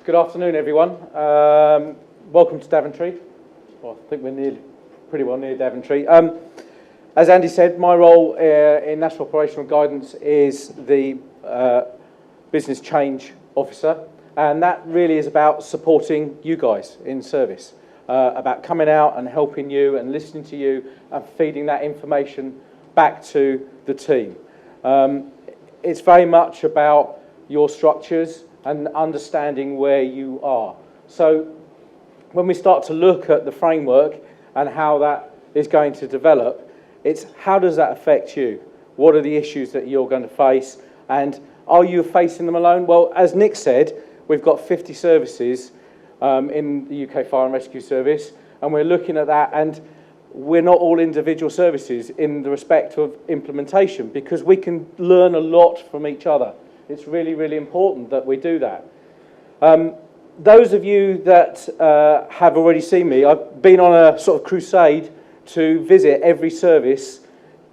Good afternoon, everyone. Welcome to Daventry. Well, I think we're pretty well near Daventry. As Andy said, my role in National Operational Guidance is the Business Change Officer, and that really is about supporting you guys in service, about coming out and helping you and listening to you and feeding that information back to the team. It's very much about your structures and understanding where you are. So when we start to look at the framework and how that is going to develop, it's how does that affect you? What are the issues that you're going to face? And are you facing them alone? Well, as Nick said, we've got 50 services in the UK Fire and Rescue Service, and we're looking at that, and we're not all individual services in the respect of implementation, because we can learn a lot from each other. It's really, really important that we do that. Those of you that have already seen me, I've been on a sort of crusade to visit every service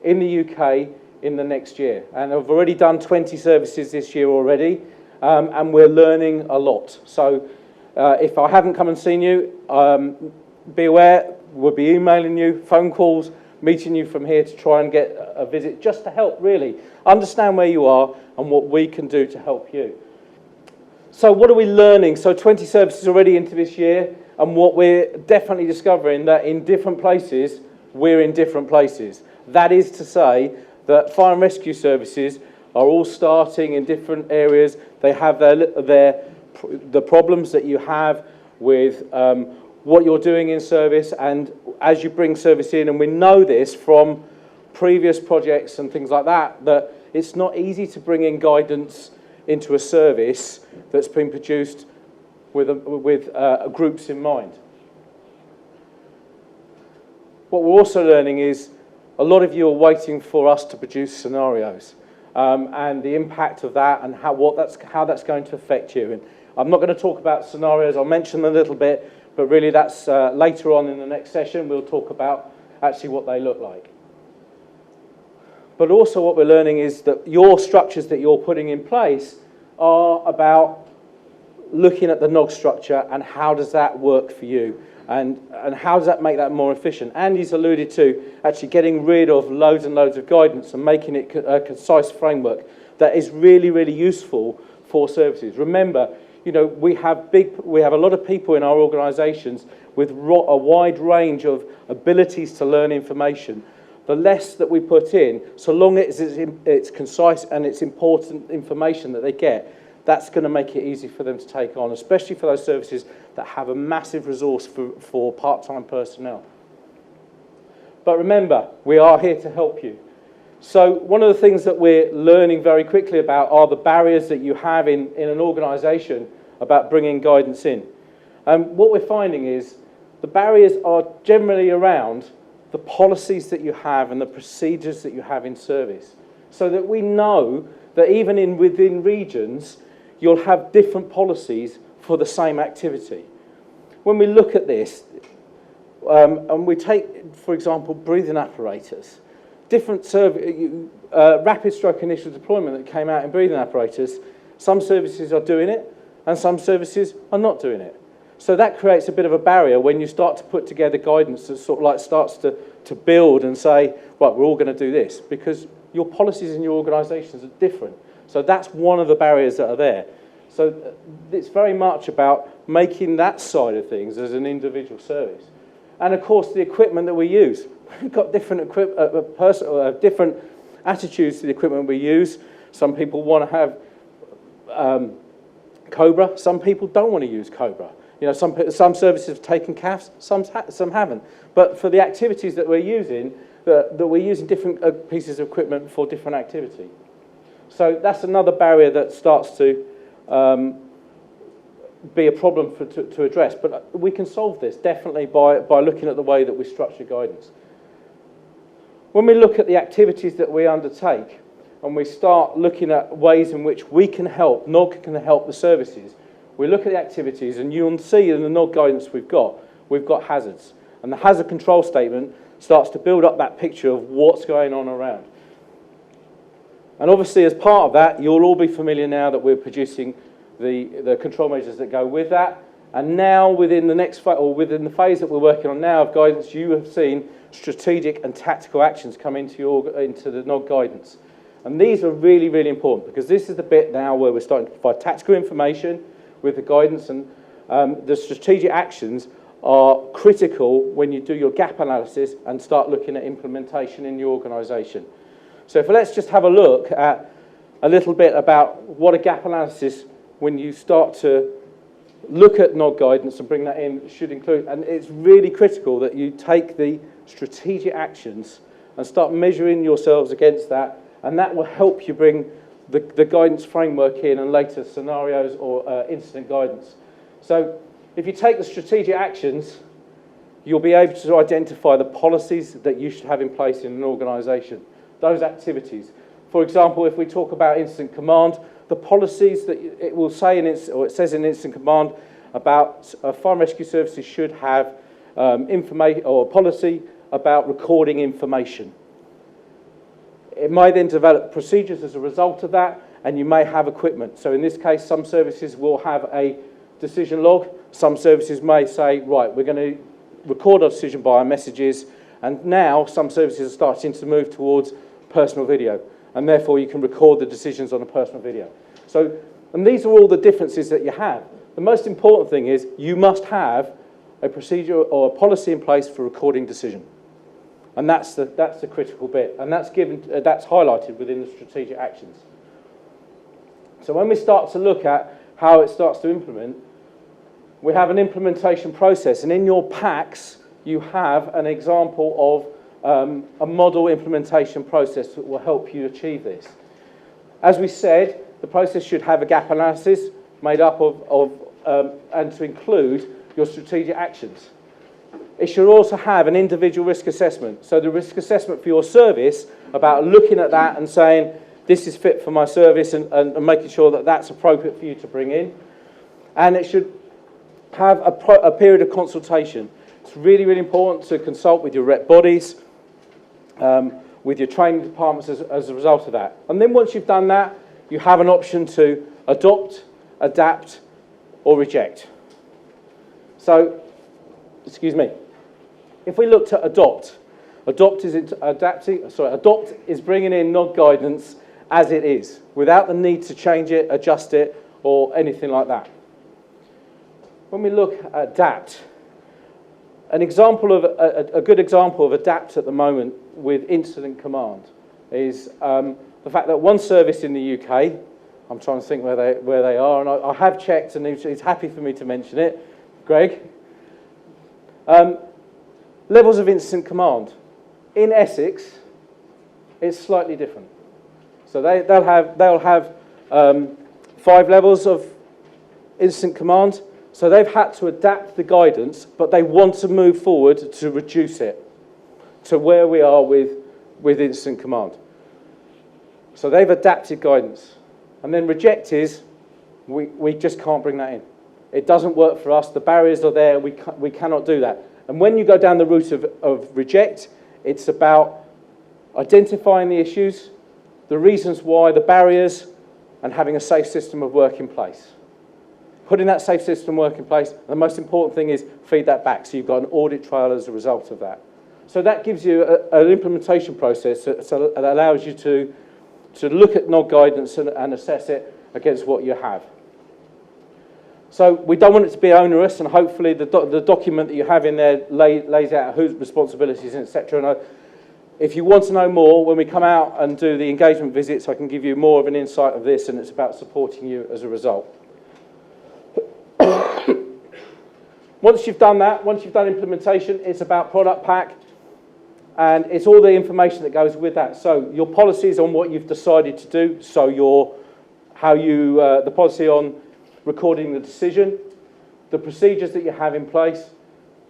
in the UK in the next year. And I've already done 20 services this year already, and we're learning a lot. So if I haven't come and seen you, be aware, we'll be emailing you, phone calls, meeting you from here to try and get a visit, just to help really understand where you are and what we can do to help you. So what are we learning? So 20 services already into this year, and what we're definitely discovering that in different places, we're in different places. That is to say that fire and rescue services are all starting in different areas. They have the problems that you have with what you're doing in service, and as you bring service in, and we know this from previous projects and things like that, that it's not easy to bring in guidance into a service that's been produced with groups in mind. What we're also learning is a lot of you are waiting for us to produce scenarios and the impact of that and how that's going to affect you. And I'm not going to talk about scenarios, I'll mention them a little bit, but really that's later on in the next session. We'll talk about actually what they look like. But also what we're learning is that your structures that you're putting in place are about looking at the NOG structure and how does that work for you, and how does that make that more efficient. Andy's alluded to actually getting rid of loads and loads of guidance and making it a concise framework that is really, really useful for services. Remember, you know, we have a lot of people in our organisations with a wide range of abilities to learn information. The less that we put in, so long as it's concise and it's important information that they get, that's going to make it easy for them to take on, especially for those services that have a massive resource for part-time personnel. But remember, we are here to help you. So one of the things that we're learning very quickly about are the barriers that you have in an organisation about bringing guidance in. What we're finding is the barriers are generally around the policies that you have and the procedures that you have in service, so that we know that even within regions, you'll have different policies for the same activity. When we look at this, and we take, for example, breathing apparatus, different rapid stroke initial deployment that came out in breathing apparatus, some services are doing it and some services are not doing it. So that creates a bit of a barrier when you start to put together guidance that sort of like starts to build and say, right, we're all going to do this, because your policies in your organisations are different. So that's one of the barriers that are there. So it's very much about making that side of things as an individual service. And of course, the equipment that we use. We've got different different attitudes to the equipment we use. Some people want to have Cobra. Some people don't want to use Cobra. You know, some services have taken CAFs, some haven't. But for the activities that we're using, that we're using different pieces of equipment for different activity. So that's another barrier that starts to be a problem to address. But we can solve this definitely by looking at the way that we structure guidance. When we look at the activities that we undertake and we start looking at ways in which we can help, NOG can help the services, we look at the activities, and you'll see in the NOG guidance we've got hazards. And the hazard control statement starts to build up that picture of what's going on around. And obviously, as part of that, you'll all be familiar now that we're producing the control measures that go with that. And now within the next phase, or within the phase that we're working on now of guidance, you have seen strategic and tactical actions come into the NOG guidance. And these are really, really important, because this is the bit now where we're starting to provide tactical information with the guidance, and the strategic actions are critical when you do your gap analysis and start looking at implementation in your organisation. So let's just have a look at a little bit about what a gap analysis, when you start to look at NOG guidance and bring that in, should include. And it's really critical that you take the strategic actions and start measuring yourselves against that, and that will help you bring the guidance framework in and later scenarios or incident guidance. So if you take the strategic actions, you'll be able to identify the policies that you should have in place in an organisation, those activities. For example, if we talk about incident command, the policies that it will say it says in incident command about fire and rescue services should have information or policy about recording information. It may then develop procedures as a result of that, and you may have equipment. So in this case, some services will have a decision log. Some services may say, right, we're going to record our decision by messages, and now some services are starting to move towards personal video, and therefore you can record the decisions on a personal video. So, and these are all the differences that you have. The most important thing is you must have a procedure or a policy in place for recording decision. And that's the critical bit, and that's highlighted within the strategic actions. So when we start to look at how it starts to implement, we have an implementation process, and in your packs you have an example of a model implementation process that will help you achieve this. As we said, the process should have a gap analysis made up and to include your strategic actions. It should also have an individual risk assessment. So the risk assessment for your service, about looking at that and saying, this is fit for my service, and making sure that that's appropriate for you to bring in. And it should have a period of consultation. It's really, really important to consult with your rep bodies, with your training departments as a result of that. And then once you've done that, you have an option to adopt, adapt, or reject. So, excuse me. If we looked at adopt is bringing in NOG guidance as it is, without the need to change it, adjust it, or anything like that. When we look at adapt, a good example of adapt at the moment with incident command is the fact that one service in the UK, I'm trying to think where they are, and I have checked, and he's happy for me to mention it, Greg. Levels of incident command. In Essex, it's slightly different. So they'll have 5 levels of incident command. So they've had to adapt the guidance, but they want to move forward to reduce it to where we are with incident command. So they've adapted guidance. And then reject is, we just can't bring that in. It doesn't work for us. The barriers are there. We cannot do that. And when you go down the route of reject, it's about identifying the issues, the reasons why, the barriers, and having a safe system of work in place. Putting that safe system of work in place, the most important thing is feed that back, so you've got an audit trail as a result of that. So that gives you an implementation process that allows you to look at NOG guidance and assess it against what you have. So we don't want it to be onerous, and hopefully the document that you have in there lays out whose responsibilities, etc. And if you want to know more, when we come out and do the engagement visits, I can give you more of an insight of this, and it's about supporting you as a result. Once you've done that, once you've done implementation, it's about product pack, and it's all the information that goes with that. So your policies on what you've decided to do, so the policy on recording the decision, the procedures that you have in place,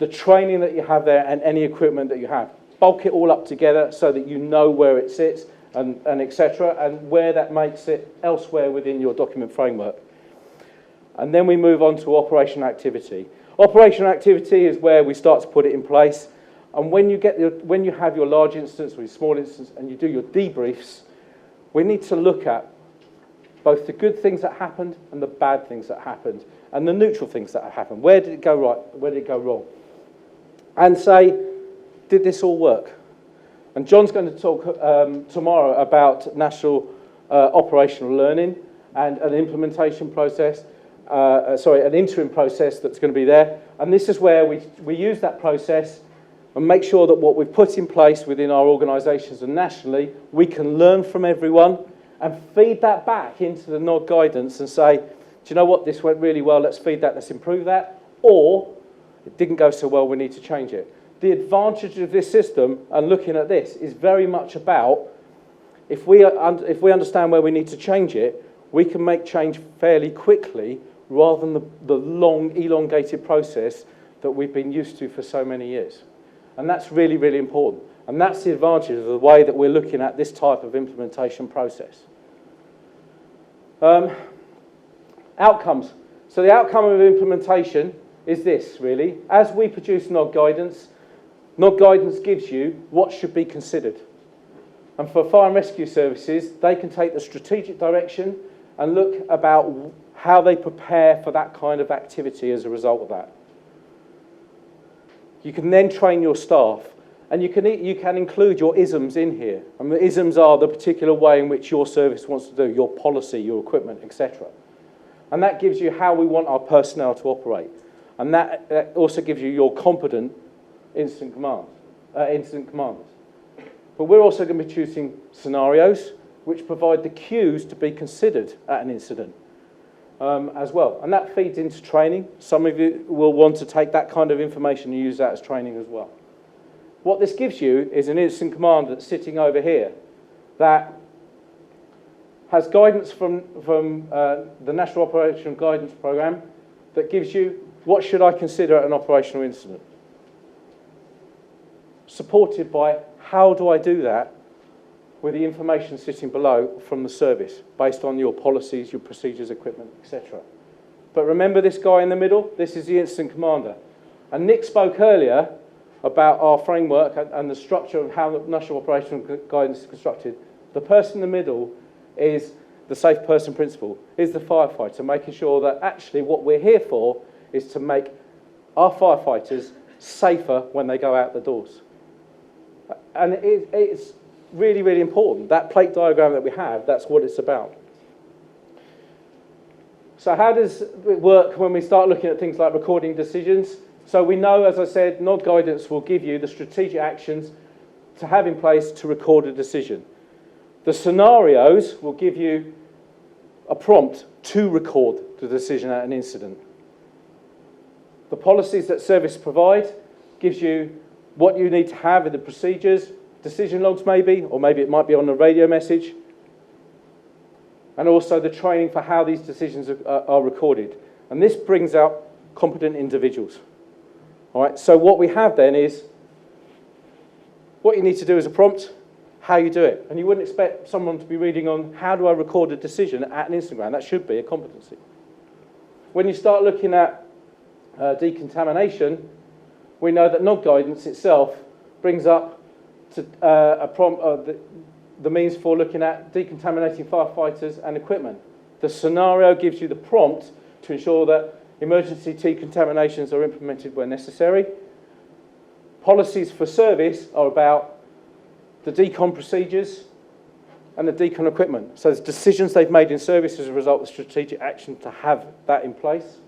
the training that you have there, and any equipment that you have. Bulk it all up together so that you know where it sits, and etc., and where that makes it elsewhere within your document framework. And then we move on to operational activity. Operational activity is where we start to put it in place. And when you have your large instance or your small instance and you do your debriefs, we need to look at both the good things that happened and the bad things that happened, and the neutral things that happened. Where did it go right? Where did it go wrong? And say, did this all work? And John's going to talk tomorrow about national operational learning and an implementation process, an interim process that's going to be there. And this is where we use that process and make sure that what we've put in place within our organisations and nationally, we can learn from everyone and feed that back into the NOD guidance and say, do you know what, this went really well, let's feed that, let's improve that, or it didn't go so well, we need to change it. The advantage of this system and looking at this is very much about, if we understand where we need to change it, we can make change fairly quickly rather than the long, elongated process that we've been used to for so many years. And that's really, really important. And that's the advantage of the way that we're looking at this type of implementation process. Outcomes. So the outcome of implementation is this, really. As we produce NOD guidance gives you what should be considered. And for fire and rescue services, they can take the strategic direction and look about how they prepare for that kind of activity as a result of that. You can then train your staff, and you can include your isms in here. And the isms are the particular way in which your service wants to do, your policy, your equipment, etc. And that gives you how we want our personnel to operate. And that also gives you your competent incident commanders. But we're also going to be choosing scenarios which provide the cues to be considered at an incident as well. And that feeds into training. Some of you will want to take that kind of information and use that as training as well. What this gives you is an incident commander that's sitting over here that has guidance from the National Operational Guidance Programme that gives you what should I consider at an operational incident. Supported by how do I do that with the information sitting below from the service based on your policies, your procedures, equipment, etc. But remember this guy in the middle? This is the incident commander. And Nick spoke earlier about our framework and the structure of how the National Operational Guidance is constructed. The person in the middle is the safe person principle, is the firefighter, making sure that actually what we're here for is to make our firefighters safer when they go out the doors. And it's really, really important. That plate diagram that we have, that's what it's about. So how does it work when we start looking at things like recording decisions? So we know, as I said, NOD guidance will give you the strategic actions to have in place to record a decision. The scenarios will give you a prompt to record the decision at an incident. The policies that service provide gives you what you need to have in the procedures, decision logs maybe, or maybe it might be on a radio message, and also the training for how these decisions are recorded. And this brings out competent individuals. All right, so what we have then is what you need to do is a prompt, how you do it. And you wouldn't expect someone to be reading on how do I record a decision at an Instagram. That should be a competency. When you start looking at decontamination, we know that NOD guidance itself brings up to a prompt the means for looking at decontaminating firefighters and equipment. The scenario gives you the prompt to ensure that emergency decontaminations are implemented where necessary. Policies for service are about the decon procedures and the decon equipment. So there's decisions they've made in service as a result of strategic action to have that in place.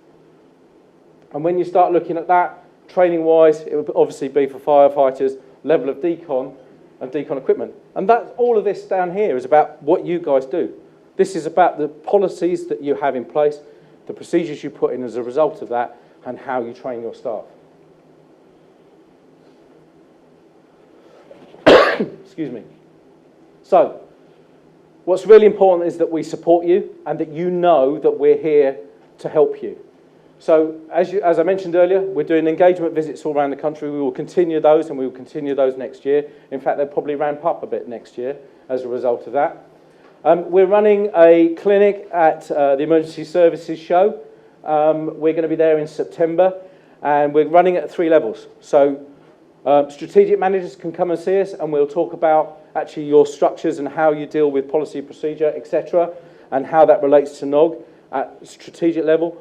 And when you start looking at that, training-wise, it would obviously be for firefighters, level of decon and decon equipment. And that, all of this down here is about what you guys do. This is about the policies that you have in place, the procedures you put in as a result of that, and how you train your staff. Excuse me. So, what's really important is that we support you and that you know that we're here to help you. So, as I mentioned earlier, we're doing engagement visits all around the country. We will continue those, and we will continue those next year. In fact, they'll probably ramp up a bit next year as a result of that. We're running a clinic at the Emergency Services Show. We're going to be there in September, and we're running it at 3 levels. So, strategic managers can come and see us, and we'll talk about actually your structures and how you deal with policy, procedure, etc. and how that relates to NOG at strategic level.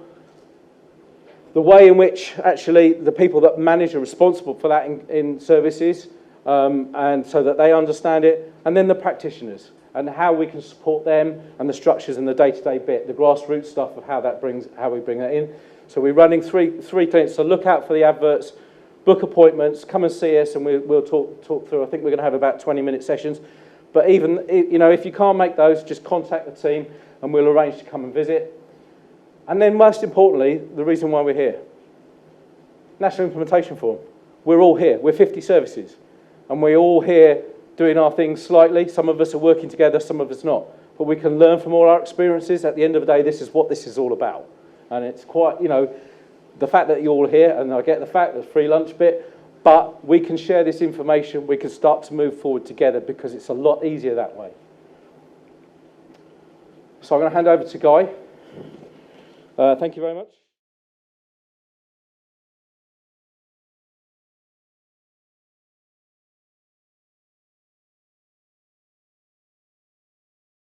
The way in which actually the people that manage are responsible for that in services, and so that they understand it, and then the practitioners and how we can support them and the structures and the day-to-day bit, the grassroots stuff of how we bring that in. So we're running three clinics, so look out for the adverts, book appointments, come and see us, and we'll talk through. I think we're going to have about 20-minute sessions. But even, if you can't make those, just contact the team and we'll arrange to come and visit. And then most importantly, the reason why we're here. National Implementation Forum. We're all here. We're 50 services. And we're all here doing our things slightly. Some of us are working together, some of us not. But we can learn from all our experiences. At the end of the day, this is what this is all about. And it's quite, the fact that you're all here, and I get the fact, the free lunch bit, but we can share this information, we can start to move forward together because it's a lot easier that way. So I'm going to hand over to Guy. Thank you very much.